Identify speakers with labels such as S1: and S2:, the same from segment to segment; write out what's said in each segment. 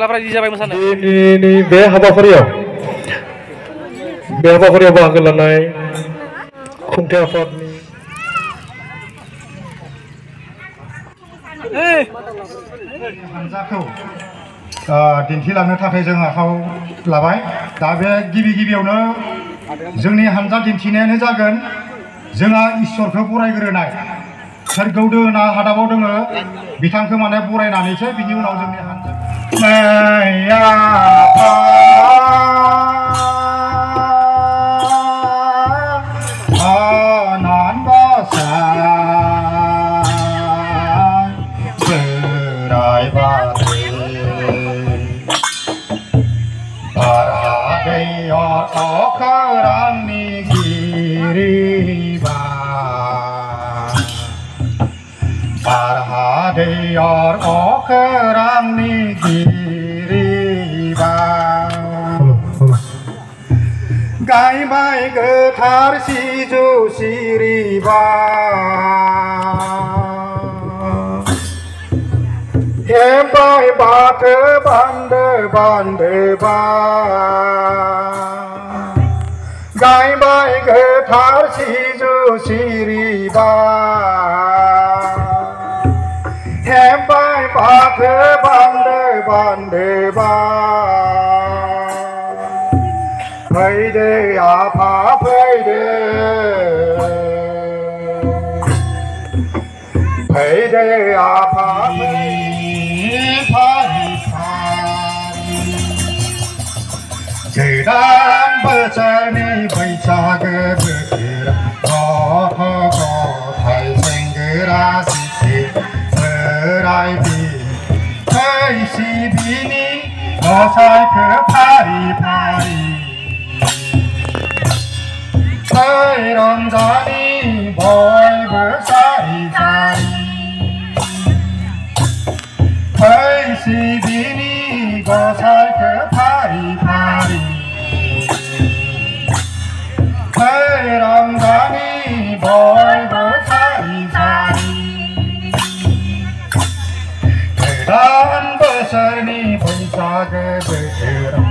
S1: सिख्लाफ्रा रेडि जाबाय मोसानो
S2: दिनैनि बे हाबाफारियाव बाहागो लानाय खुंथाय आफादनि
S3: हानजाखौ दिन्थिलांनो थाखाय जों आखायाव लाबाय दा बे गिबियावनो जोंनि हानजा दिन्थिनायानो जागोन जोंहा इसोरखौ बरायग्रोनाय सोरगोआव दोङो ना हादाबाव दोङो बिथांखौ माने बरायनानैसो बिनि उनाव जोंनि हानजा Parhadayar okerangni giribang Gaibay getar sijo siribang Hembay bate bande bang Gaibay getar sijo siribang Hembay bate bande bang Payde apa payde apa Jedan berjani बैसागो बोथोराव गथाय सेंग्रा सिख्ला बोराय बुरै सिबिनि मोसाखो फारि फारि फै रंजानि बयबो सारि सारि फै सिबिनि गसाइखो फारि फारि फै रंजानि बयबो सारि सारि गोदान बोसोरनि बैसागो बोथोराव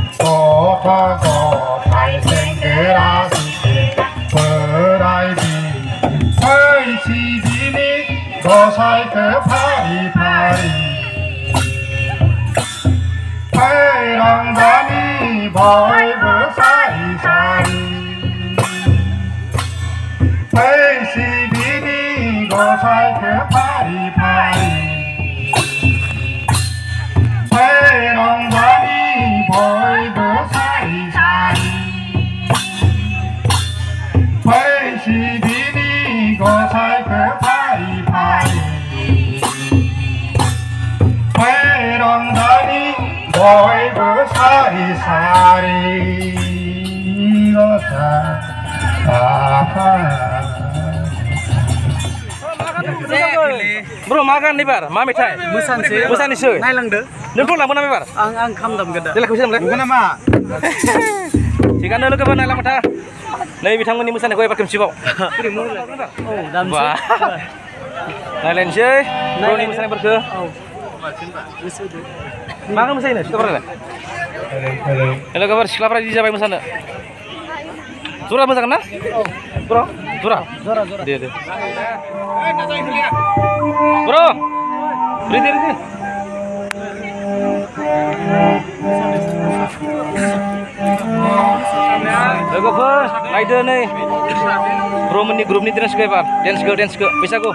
S3: गथ' गथाय सेंग्रा सिख्ला बोराय बुरै सिबिनि गसाइखो फारि फारि फै रंजानि बयबो सारि सारि फै सिबिनि गसाइखो फारि फारि फै रंजानि बयबो सारि सारि फै सिबिनि गसाइखो फारि फारि फै रंजानि बयबो सारि सारि
S1: Bro, makan nih bar, ma metai. Musan sih.
S4: Nailangdo.
S1: Nempel lah mana bar?
S4: Ang kham dam gada.
S1: Dia lakukan apa?
S3: Bukan nama.
S1: Jika anda lupa nailang mata, nai bitang meni musan aku pakai cibau.
S4: Oh, dam sih.
S1: Nailang sih. Bro ni musan berke.
S4: Oh.
S1: Makan musan ini, kabar apa? Hello kabar, siapa lagi jabai musan? Zura musan na? Bro, Zura. Dia. Bro, ready. Lagu first, rider nih. Bro meni grup ni dance ke bar, dance ke, bisa go.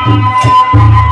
S3: Thank you.